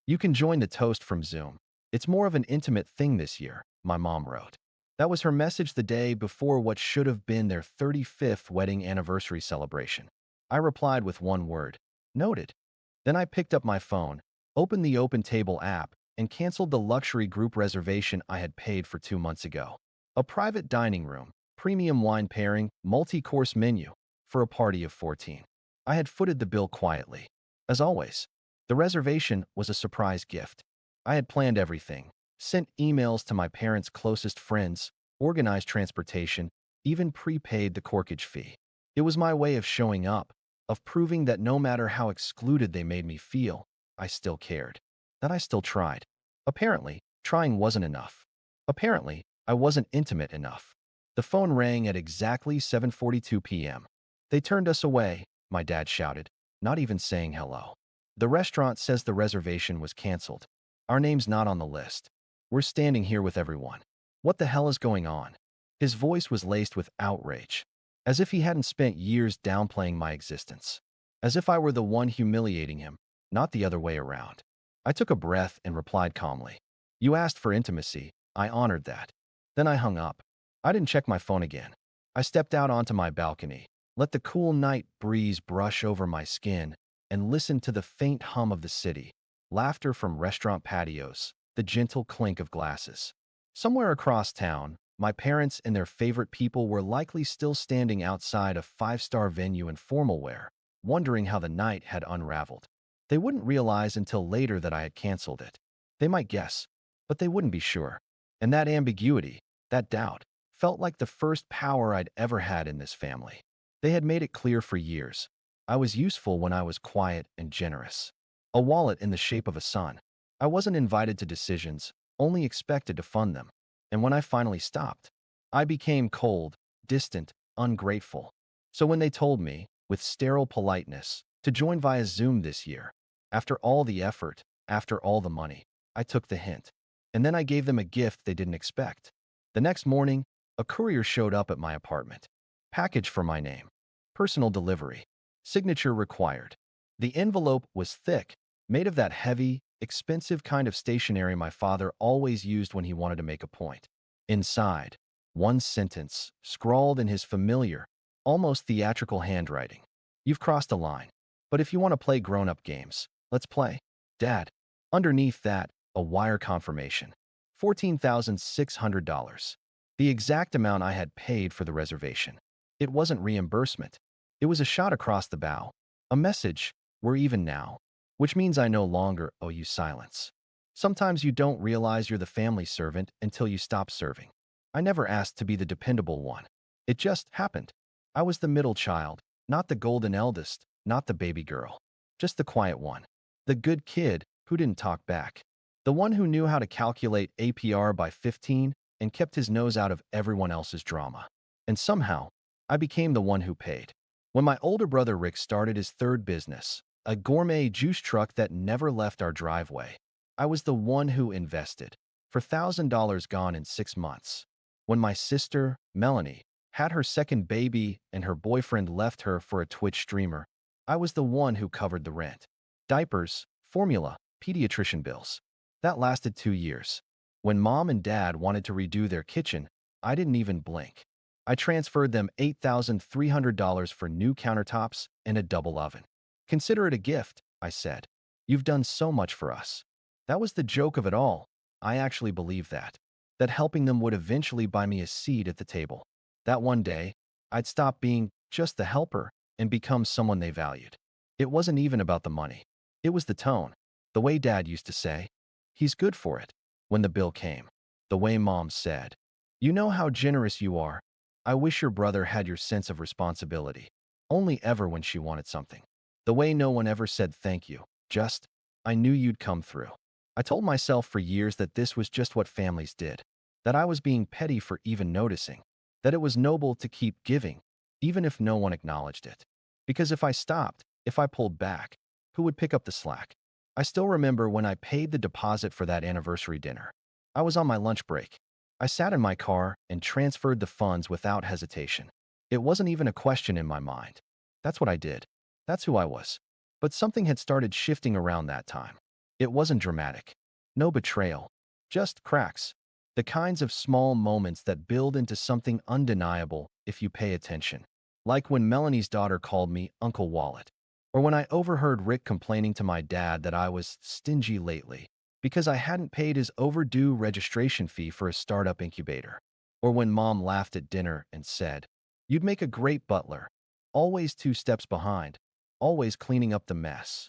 You can join the toast from Zoom. It's more of an intimate thing this year, my mom wrote. That was her message the day before what should have been their 35th wedding anniversary celebration. I replied with one word, noted. Then I picked up my phone, opened the Open Table app, and canceled the luxury group reservation I had paid for 2 months ago. A private dining room, premium wine pairing, multi-course menu, for a party of 14. I had footed the bill quietly. As always, the reservation was a surprise gift. I had planned everything, sent emails to my parents' closest friends, organized transportation, even prepaid the corkage fee. It was my way of showing up, of proving that no matter how excluded they made me feel, I still cared, that I still tried. Apparently, trying wasn't enough. Apparently, I wasn't intimate enough. The phone rang at exactly 7:42 p.m. They turned us away, my dad shouted, not even saying hello. The restaurant says the reservation was canceled. Our name's not on the list. We're standing here with everyone. What the hell is going on? His voice was laced with outrage, as if he hadn't spent years downplaying my existence. As if I were the one humiliating him, not the other way around. I took a breath and replied calmly. You asked for intimacy. I honored that. Then I hung up. I didn't check my phone again. I stepped out onto my balcony, let the cool night breeze brush over my skin, and listened to the faint hum of the city, laughter from restaurant patios, the gentle clink of glasses. Somewhere across town, my parents and their favorite people were likely still standing outside a five-star venue in formal wear, wondering how the night had unraveled. They wouldn't realize until later that I had canceled it. They might guess, but they wouldn't be sure. And that ambiguity, that doubt, felt like the first power I'd ever had in this family. They had made it clear for years. I was useful when I was quiet and generous. A wallet in the shape of a son. I wasn't invited to decisions, only expected to fund them. And when I finally stopped, I became cold, distant, ungrateful. So when they told me, with sterile politeness, to join via Zoom this year, after all the effort, after all the money, I took the hint. And then I gave them a gift they didn't expect. The next morning, a courier showed up at my apartment. Package for my name. Personal delivery. Signature required. The envelope was thick, made of that heavy, expensive kind of stationery my father always used when he wanted to make a point. Inside, one sentence, scrawled in his familiar, almost theatrical handwriting. You've crossed a line. But if you want to play grown-up games, let's play. Dad. Underneath that, a wire confirmation. $14,600. The exact amount I had paid for the reservation. It wasn't reimbursement. It was a shot across the bow. A message, we're even now. Which means I no longer owe you silence. Sometimes you don't realize you're the family servant until you stop serving. I never asked to be the dependable one. It just happened. I was the middle child, not the golden eldest, not the baby girl. Just the quiet one. The good kid who didn't talk back. The one who knew how to calculate APR by 15 and kept his nose out of everyone else's drama. And somehow, I became the one who paid. When my older brother Rick started his third business, a gourmet juice truck that never left our driveway, I was the one who invested, for $1,000 gone in 6 months. When my sister, Melanie, had her second baby and her boyfriend left her for a Twitch streamer, I was the one who covered the rent. Diapers, formula, pediatrician bills. That lasted 2 years. When mom and dad wanted to redo their kitchen, I didn't even blink. I transferred them $8,300 for new countertops and a double oven. Consider it a gift, I said. You've done so much for us. That was the joke of it all. I actually believed that. That helping them would eventually buy me a seat at the table. That one day, I'd stop being just the helper and become someone they valued. It wasn't even about the money. It was the tone. The way dad used to say, he's good for it, when the bill came. The way mom said, you know how generous you are. I wish your brother had your sense of responsibility. Only ever when she wanted something. The way no one ever said thank you. Just, I knew you'd come through. I told myself for years that this was just what families did. That I was being petty for even noticing. That it was noble to keep giving, even if no one acknowledged it. Because if I stopped, if I pulled back, who would pick up the slack? I still remember when I paid the deposit for that anniversary dinner. I was on my lunch break. I sat in my car and transferred the funds without hesitation. It wasn't even a question in my mind. That's what I did. That's who I was. But something had started shifting around that time. It wasn't dramatic. No betrayal. Just cracks. The kinds of small moments that build into something undeniable if you pay attention. Like when Melanie's daughter called me Uncle Wallet. Or when I overheard Rick complaining to my dad that I was stingy lately because I hadn't paid his overdue registration fee for a startup incubator. Or when Mom laughed at dinner and said, "You'd make a great butler. Always 2 steps behind. Always cleaning up the mess."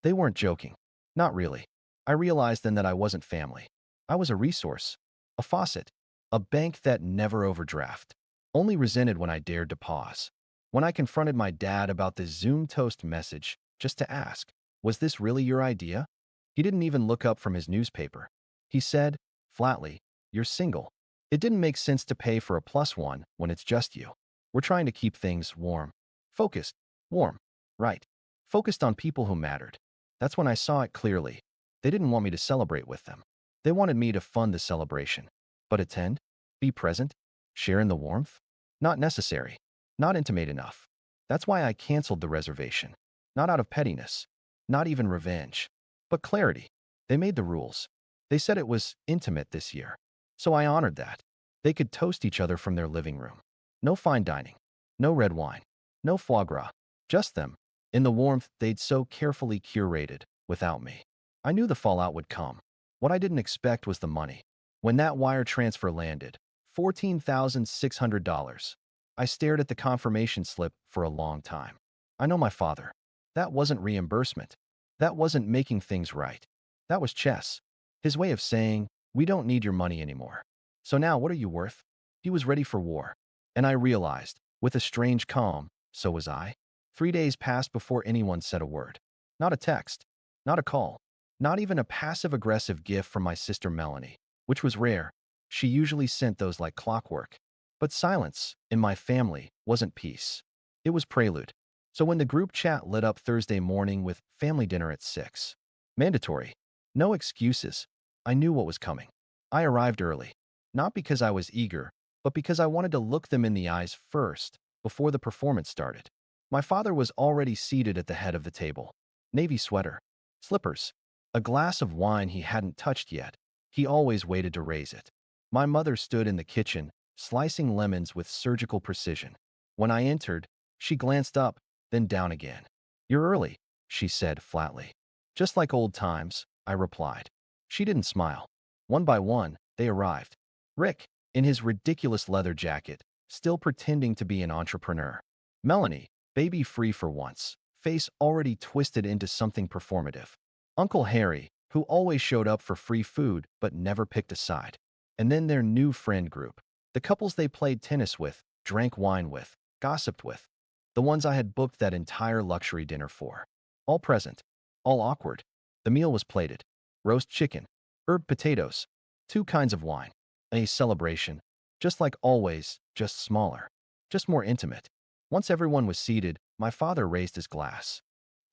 They weren't joking. Not really. I realized then that I wasn't family. I was a resource. A faucet. A bank that never overdraft. Only resented when I dared to pause. When I confronted my dad about the Zoom toast message, just to ask, "Was this really your idea?" He didn't even look up from his newspaper. He said, flatly, "You're single. It didn't make sense to pay for a plus one when it's just you. We're trying to keep things warm. Focused. Warm. Right. Focused on people who mattered." That's when I saw it clearly. They didn't want me to celebrate with them. They wanted me to fund the celebration. But attend? Be present? Share in the warmth? Not necessary. Not intimate enough. That's why I canceled the reservation. Not out of pettiness. Not even revenge. But clarity. They made the rules. They said it was intimate this year. So I honored that. They could toast each other from their living room. No fine dining. No red wine. No foie gras. Just them. In the warmth they'd so carefully curated, without me. I knew the fallout would come. What I didn't expect was the money. When that wire transfer landed, $14,600, I stared at the confirmation slip for a long time. I know my father. That wasn't reimbursement. That wasn't making things right. That was chess. His way of saying, "We don't need your money anymore. So now what are you worth?" He was ready for war. And I realized, with a strange calm, so was I. 3 days passed before anyone said a word. Not a text. Not a call. Not even a passive-aggressive gift from my sister Melanie, which was rare. She usually sent those like clockwork. But silence, in my family, wasn't peace. It was prelude. So when the group chat lit up Thursday morning with family dinner at 6. Mandatory. No excuses. I knew what was coming. I arrived early. Not because I was eager, but because I wanted to look them in the eyes first, before the performance started. My father was already seated at the head of the table. Navy sweater. Slippers. A glass of wine he hadn't touched yet. He always waited to raise it. My mother stood in the kitchen, slicing lemons with surgical precision. When I entered, she glanced up, then down again. "You're early," she said flatly. "Just like old times," I replied. She didn't smile. One by one, they arrived. Rick, in his ridiculous leather jacket, still pretending to be an entrepreneur. Melanie, baby-free for once, face already twisted into something performative. Uncle Harry, who always showed up for free food but never picked a side. And then their new friend group. The couples they played tennis with, drank wine with, gossiped with. The ones I had booked that entire luxury dinner for. All present. All awkward. The meal was plated. Roast chicken. Herb potatoes. 2 kinds of wine. A celebration. Just like always, just smaller. Just more intimate. Once everyone was seated, my father raised his glass.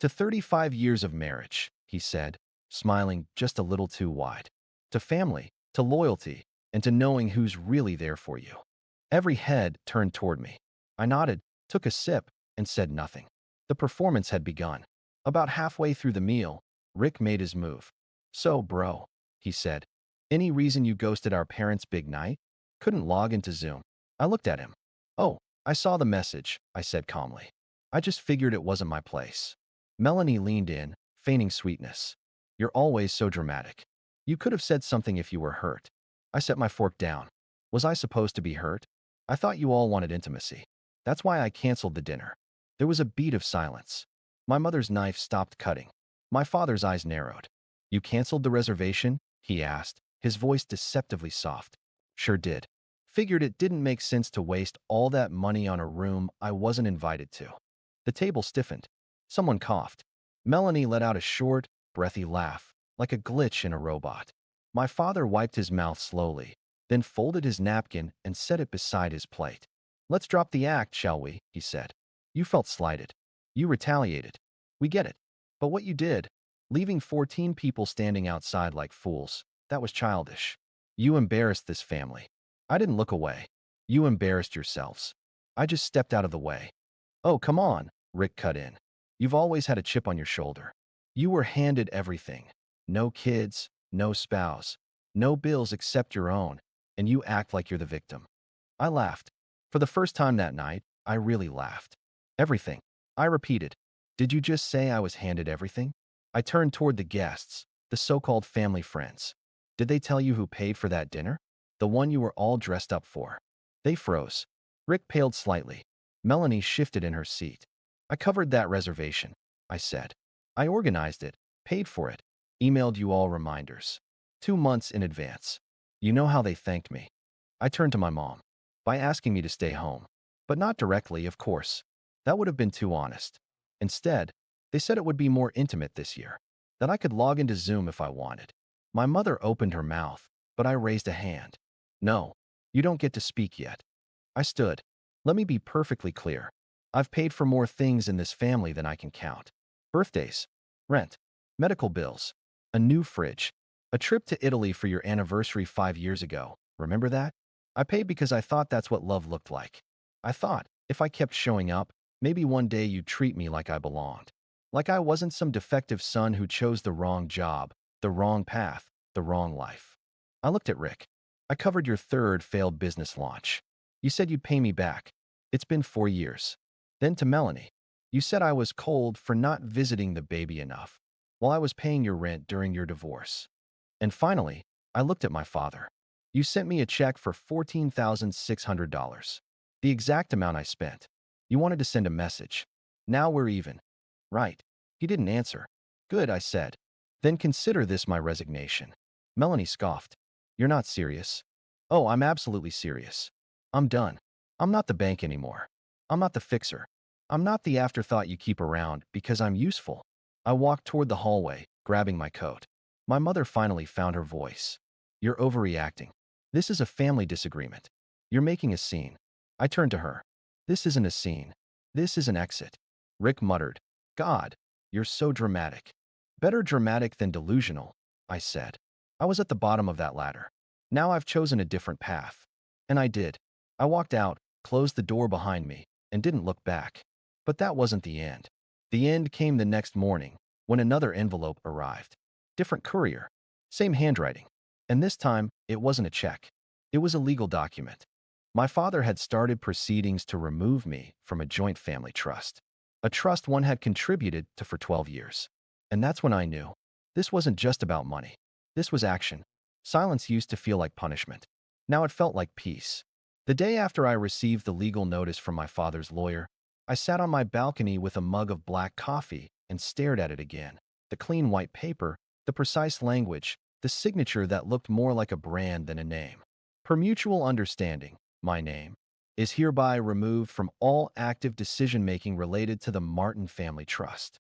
"To 35 years of marriage," he said, smiling just a little too wide. "To family, to loyalty, and to knowing who's really there for you." Every head turned toward me. I nodded, took a sip, and said nothing. The performance had begun. About halfway through the meal, Rick made his move. "So, bro," he said, "any reason you ghosted our parents' big night? Couldn't log into Zoom?" I looked at him. "Oh, I saw the message," I said calmly. "I just figured it wasn't my place." Melanie leaned in, feigning sweetness. "You're always so dramatic. You could have said something if you were hurt." I set my fork down. Was I supposed to be hurt? I thought you all wanted intimacy. That's why I canceled the dinner. There was a beat of silence. My mother's knife stopped cutting. My father's eyes narrowed. "You canceled the reservation?" he asked, his voice deceptively soft. "Sure did. Figured it didn't make sense to waste all that money on a room I wasn't invited to." The table stiffened. Someone coughed. Melanie let out a short, breathy laugh, like a glitch in a robot. My father wiped his mouth slowly, then folded his napkin and set it beside his plate. "Let's drop the act, shall we?" he said. "You felt slighted. You retaliated. We get it. But what you did, leaving 14 people standing outside like fools, that was childish. You embarrassed this family. I didn't look away. You embarrassed yourselves. I just stepped out of the way." "Oh, come on," Rick cut in. "You've always had a chip on your shoulder. You were handed everything. No kids, no spouse, no bills except your own, and you act like you're the victim. I laughed. For the first time that night, I really laughed. Everything. I repeated. Did you just say I was handed everything? I turned toward the guests, the so-called family friends. Did they tell you who paid for that dinner? The one you were all dressed up for. They froze. Rick paled slightly. Melanie shifted in her seat. I covered that reservation, I said. I organized it, paid for it, emailed you all reminders. 2 months in advance. You know how they thanked me. I turned to my mom. By asking me to stay home. But not directly, of course. That would have been too honest. Instead, they said it would be more intimate this year. That I could log into Zoom if I wanted. My mother opened her mouth, but I raised a hand. No, you don't get to speak yet. I stood. Let me be perfectly clear. I've paid for more things in this family than I can count. Birthdays, rent, medical bills, a new fridge, a trip to Italy for your anniversary 5 years ago. Remember that? I paid because I thought that's what love looked like. I thought, if I kept showing up, maybe one day you'd treat me like I belonged. Like I wasn't some defective son who chose the wrong job, the wrong path, the wrong life. I looked at Rick. I covered your third failed business launch. You said you'd pay me back. It's been 4 years. Then to Melanie. You said I was cold for not visiting the baby enough, while I was paying your rent during your divorce. And finally, I looked at my father. You sent me a check for $14,600. The exact amount I spent. You wanted to send a message. Now we're even. Right. He didn't answer. Good, I said. Then consider this my resignation. Melanie scoffed. You're not serious. Oh, I'm absolutely serious. I'm done. I'm not the bank anymore. I'm not the fixer. I'm not the afterthought you keep around because I'm useful. I walked toward the hallway, grabbing my coat. My mother finally found her voice. You're overreacting. This is a family disagreement. You're making a scene. I turned to her. This isn't a scene. This is an exit. Rick muttered. God, you're so dramatic. Better dramatic than delusional, I said. I was at the bottom of that ladder. Now I've chosen a different path. And I did. I walked out, closed the door behind me, and didn't look back. But that wasn't the end. The end came the next morning, when another envelope arrived. Different courier. Same handwriting. And this time, it wasn't a check. It was a legal document. My father had started proceedings to remove me from a joint family trust. A trust one had contributed to for 12 years. And that's when I knew. This wasn't just about money. This was action. Silence used to feel like punishment. Now it felt like peace. The day after I received the legal notice from my father's lawyer, I sat on my balcony with a mug of black coffee and stared at it again. The clean white paper, the precise language, the signature that looked more like a brand than a name. Per mutual understanding, my name is hereby removed from all active decision-making related to the Martin Family Trust.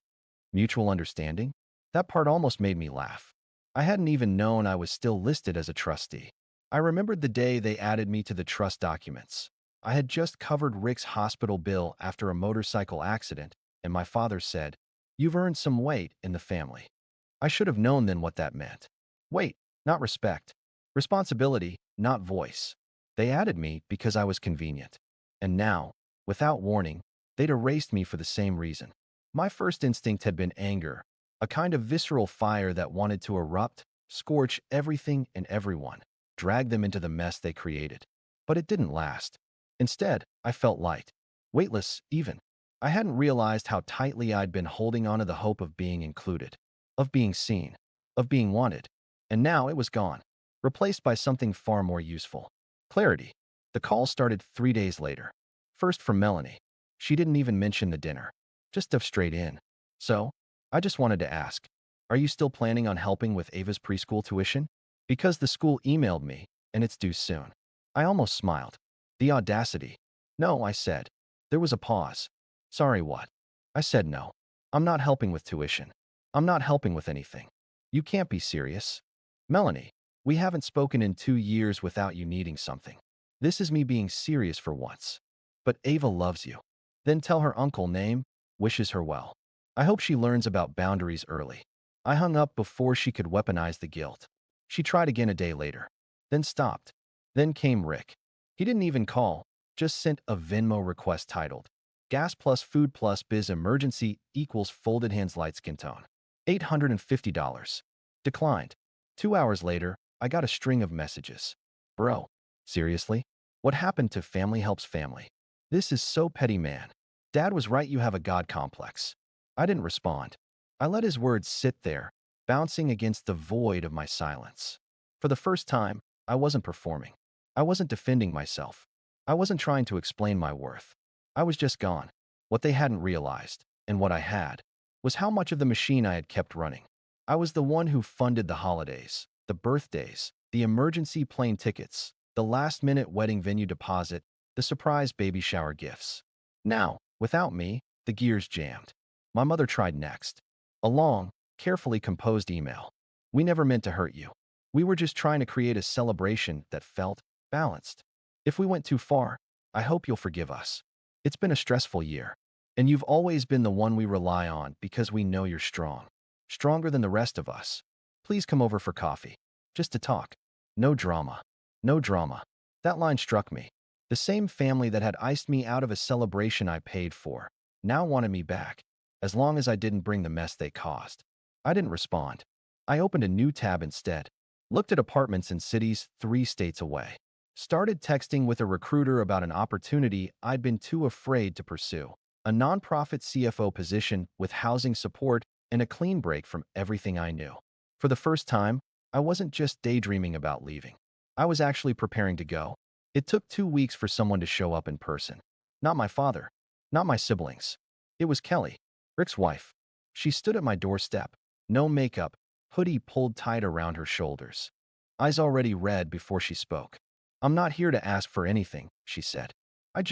Mutual understanding? That part almost made me laugh. I hadn't even known I was still listed as a trustee. I remembered the day they added me to the trust documents. I had just covered Rick's hospital bill after a motorcycle accident, and my father said, "You've earned some weight in the family." I should have known then what that meant. Weight, not respect. Responsibility, not voice. They added me because I was convenient. And now, without warning, they'd erased me for the same reason. My first instinct had been anger, a kind of visceral fire that wanted to erupt, scorch everything and everyone, drag them into the mess they created. But it didn't last. Instead, I felt light, weightless even. I hadn't realized how tightly I'd been holding on to the hope of being included, of being seen, of being wanted. And now it was gone, replaced by something far more useful. Clarity. The call started 3 days later. First from Melanie. She didn't even mention the dinner. Just dove straight in. So, I just wanted to ask, are you still planning on helping with Ava's preschool tuition? Because the school emailed me, and it's due soon. I almost smiled. The audacity. No, I said. There was a pause. Sorry, what? I said no. I'm not helping with tuition. I'm not helping with anything. You can't be serious. Melanie, we haven't spoken in 2 years without you needing something. This is me being serious for once. But Ava loves you. Then tell her uncle name, wishes her well. I hope she learns about boundaries early. I hung up before she could weaponize the guilt. She tried again a day later, then stopped. Then came Rick. He didn't even call, just sent a Venmo request titled, Gas plus food plus biz emergency equals folded hands light skin tone. $850. Declined. 2 hours later, I got a string of messages. Bro, seriously? What happened to family helps family? This is so petty, man. Dad was right, you have a God complex. I didn't respond. I let his words sit there, bouncing against the void of my silence. For the first time, I wasn't performing. I wasn't defending myself. I wasn't trying to explain my worth. I was just gone. What they hadn't realized, and what I had, was how much of the machine I had kept running. I was the one who funded the holidays, the birthdays, the emergency plane tickets, the last-minute wedding venue deposit, the surprise baby shower gifts. Now, without me, the gears jammed. My mother tried next. A long, carefully composed email. We never meant to hurt you. We were just trying to create a celebration that felt balanced. If we went too far, I hope you'll forgive us. It's been a stressful year, and you've always been the one we rely on because we know you're strong. Stronger than the rest of us. Please come over for coffee. Just to talk. No drama. No drama. That line struck me. The same family that had iced me out of a celebration I paid for now wanted me back, as long as I didn't bring the mess they caused. I didn't respond. I opened a new tab instead, looked at apartments in cities 3 states away, started texting with a recruiter about an opportunity I'd been too afraid to pursue, a nonprofit CFO position with housing support and a clean break from everything I knew. For the first time, I wasn't just daydreaming about leaving. I was actually preparing to go. It took 2 weeks for someone to show up in person. Not my father, not my siblings. It was Kelly, Rick's wife. She stood at my doorstep, no makeup, hoodie pulled tight around her shoulders. Eyes already red before she spoke. I'm not here to ask for anything, she said. I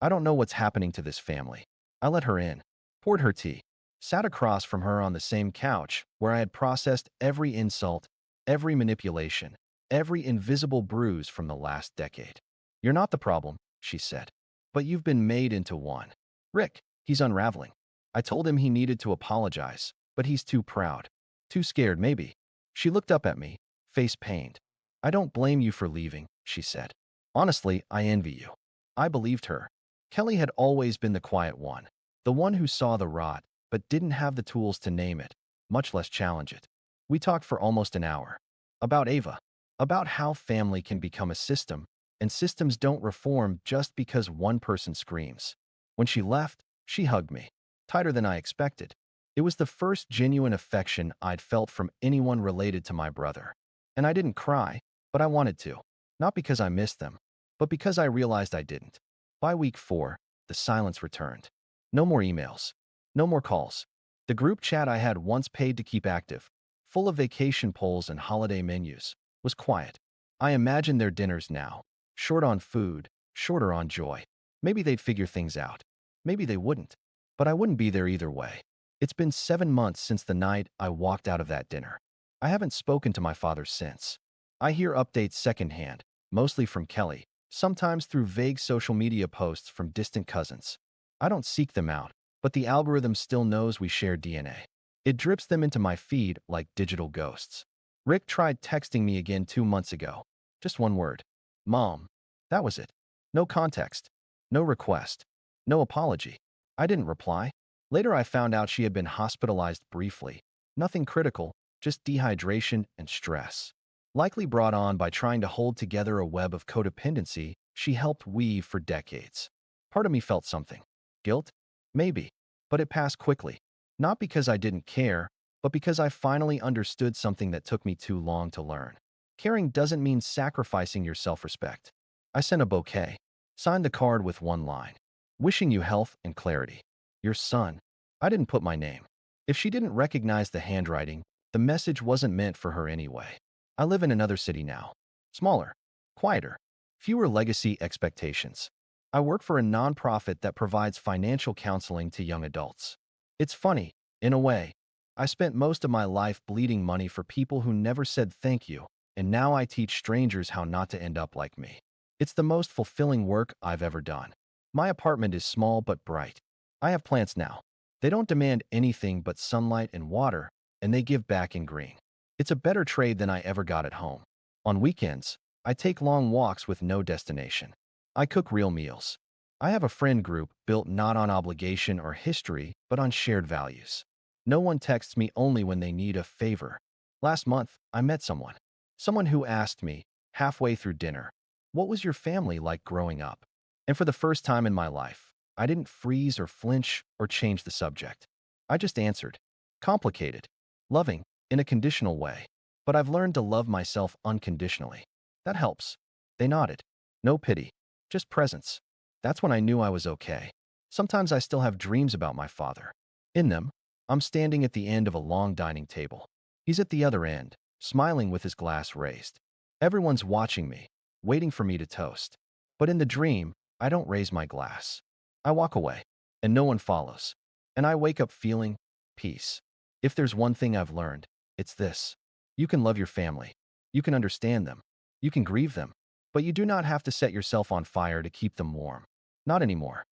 don't know what's happening to this family. I let her in, poured her tea, sat across from her on the same couch where I had processed every insult, every manipulation, every invisible bruise from the last decade. You're not the problem, she said, but you've been made into one. Rick, he's unraveling. I told him he needed to apologize, but he's too proud. Too scared, maybe. She looked up at me, face pained. I don't blame you for leaving, she said. Honestly, I envy you. I believed her. Kelly had always been the quiet one, the one who saw the rot, but didn't have the tools to name it, much less challenge it. We talked for almost an hour. About Ava. About how family can become a system, and systems don't reform just because one person screams. When she left, she hugged me, tighter than I expected. It was the first genuine affection I'd felt from anyone related to my brother. And I didn't cry, but I wanted to. Not because I missed them, but because I realized I didn't. By week 4, the silence returned. No more emails. No more calls. The group chat I had once paid to keep active, full of vacation polls and holiday menus, was quiet. I imagined their dinners now, short on food, shorter on joy. Maybe they'd figure things out. Maybe they wouldn't. But I wouldn't be there either way. It's been 7 months since the night I walked out of that dinner. I haven't spoken to my father since. I hear updates secondhand, mostly from Kelly, sometimes through vague social media posts from distant cousins. I don't seek them out, but the algorithm still knows we share DNA. It drips them into my feed like digital ghosts. Rick tried texting me again 2 months ago. Just one word. Mom. That was it. No context. No request. No apology. I didn't reply. Later I found out she had been hospitalized briefly. Nothing critical, just dehydration and stress. Likely brought on by trying to hold together a web of codependency she helped weave for decades. Part of me felt something. Guilt? Maybe. But it passed quickly. Not because I didn't care, but because I finally understood something that took me too long to learn. Caring doesn't mean sacrificing your self-respect. I sent a bouquet, signed the card with one line. Wishing you health and clarity. Your son. I didn't put my name. If she didn't recognize the handwriting, the message wasn't meant for her anyway. I live in another city now. Smaller. Quieter. Fewer legacy expectations. I work for a nonprofit that provides financial counseling to young adults. It's funny, in a way. I spent most of my life bleeding money for people who never said thank you, and now I teach strangers how not to end up like me. It's the most fulfilling work I've ever done. My apartment is small but bright. I have plants now. They don't demand anything but sunlight and water, and they give back in green. It's a better trade than I ever got at home. On weekends, I take long walks with no destination. I cook real meals. I have a friend group built not on obligation or history, but on shared values. No one texts me only when they need a favor. Last month, I met someone who asked me, halfway through dinner, what was your family like growing up? And for the first time in my life, I didn't freeze or flinch or change the subject. I just answered, complicated, loving, in a conditional way. But I've learned to love myself unconditionally. That helps. They nodded. No pity, just presence. That's when I knew I was okay. Sometimes I still have dreams about my father. In them, I'm standing at the end of a long dining table. He's at the other end, smiling with his glass raised. Everyone's watching me, waiting for me to toast. But in the dream, I don't raise my glass. I walk away, and no one follows. And I wake up feeling peace. If there's one thing I've learned, it's this. You can love your family. You can understand them. You can grieve them. But you do not have to set yourself on fire to keep them warm. Not anymore.